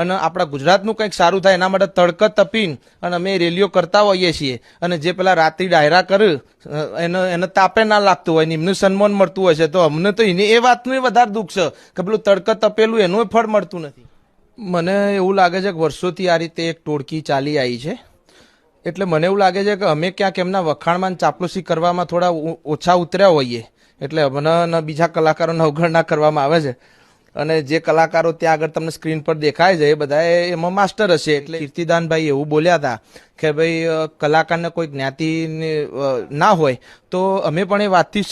અને આપણા ગુજરાતનું કંઈક સારું થાય એના માટે તડકત તપીને અને અમે રેલીઓ કરતા હોઈએ છીએ. અને જે પેલા રાત્રિ ડાયરા કરે એને તાપે ના લાગતું હોય ને એમનું સન્માન મળતું હોય છે, તો અમને તો એ વાતનું વધારે દુઃખ છે કે પેલું તડકત તપેલું એનું ફળ મળતું નથી. મને એવું લાગે છે કે વર્ષોથી આ રીતે એક ટોળકી ચાલી આવી છે, એટલે મને એવું લાગે છે કે અમે ક્યાંક એમના વખાણમાં ચાપલુસી કરવામાં થોડા ઓછા ઉતર્યા હોઈએ, એટલે મને બીજા કલાકારોને અવગણના કરવામાં આવે છે. અને જે કલાકારો ત્યાં આગળ તમને સ્ક્રીન પર દેખાય છે એ બધા એમાં માસ્ટર હશે. એટલે કીર્તિદાનભાઈ એવું બોલ્યા હતા કે ભાઈ કલાકારને કોઈ જ્ઞાતિ ના હોય તો અમે પણ એ વાતથી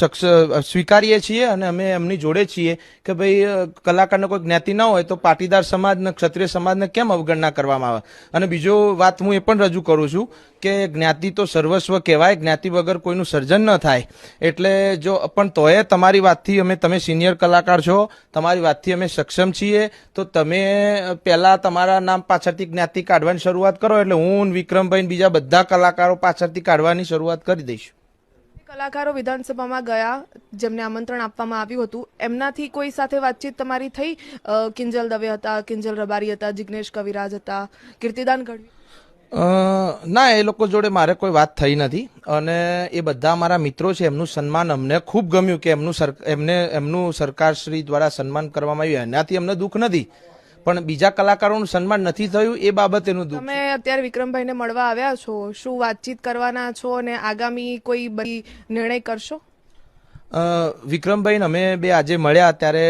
સ્વીકારીએ છીએ અને અમે એમની જોડે છીએ કે ભાઈ કલાકારને કોઈ જ્ઞાતિ ના હોય તો પાટીદાર સમાજને ક્ષત્રિય સમાજને કેમ અવગણના કરવામાં આવે. અને બીજો વાત હું એ પણ રજૂ કરું છું કે જ્ઞાતિ તો સર્વસ્વ કહેવાય, જ્ઞાતિ વગર કોઈનું સર્જન ન થાય. એટલે જો પણ તોય તમારી વાતથી તમે સિનિયર કલાકાર છો, તમારી વાતથી અમે સક્ષમ છીએ, તો તમે પહેલા તમારા નામ પાછળથી જ્ઞાતિ કાઢવાની શરૂઆત કરો એટલે હું વિક્રમભાઈ બીજા બધા કલાકારો પાછળથી કાઢવાની શરૂઆત કરી દઈશું. કલાકારો વિધાનસભામાં ગયા જેમને આમંત્રણ આપવામાં આવ્યું હતું, એમનાથી કોઈ સાથે વાતચીત તમારી થઈ? કિંજલ દવે હતા, કિંજલ રબારી હતા, જિગ્નેશ કવિરાજ હતા, કીર્તિદાન ગઢવી? ના, એ લોકો જોડે મારે કોઈ વાત થઈ નથી. અને એ બધા અમારા મિત્રો છે, એમનું સન્માન અમને ખૂબ ગમ્યું કે એમનું સરકારશ્રી દ્વારા સન્માન કરવામાં આવ્યું. એનાથી અમને દુઃખ નથી, પણ બીજા કલાકારોનું સન્માન નથી થયું એ બાબતેનું દુઃખ. તમે અત્યારે વિક્રમભાઈને મળવા આવ્યા છો, શું વાતચીત કરવાના છો અને આગામી કોઈ નિર્ણય કરશો? વિક્રમભાઈ અમે બે આજે મળ્યા ત્યારે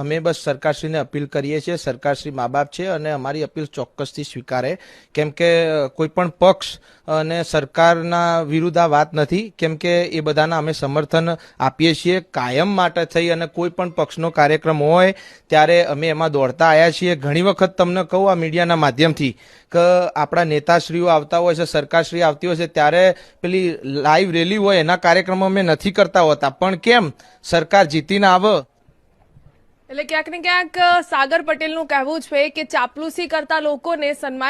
અમે બસ સરકારશ્રીને અપીલ કરીએ છીએ. સરકારશ્રી મા બાપ છે અને અમારી અપીલ ચોક્કસથી સ્વીકારે, કેમ કે કોઈ પણ પક્ષ અને સરકારના વિરુદ્ધ આ વાત નથી, કેમ કે એ બધાના અમે સમર્થન આપીએ છીએ કાયમ માટે થઈ. અને કોઈ પણ પક્ષનો કાર્યક્રમ હોય ત્યારે અમે એમાં દોડતા આવ્યા છીએ. ઘણી વખત તમને કહું આ મીડિયાના માધ્યમથી કે આપણા નેતાશ્રીઓ આવતા હોય છે, સરકારશ્રી આવતી હોય છે, ત્યારે પેલી લાઈવ રેલી હોય એના કાર્યક્રમો અમે નથી કરતા હોતા. પણ કેમ સરકાર જીતીને આવે. એટલે ક્યાંક ને ક્યાંક સાગર પટેલનું કહેવું છે કે ચાપલુસી કરતા લોકોને સન્માન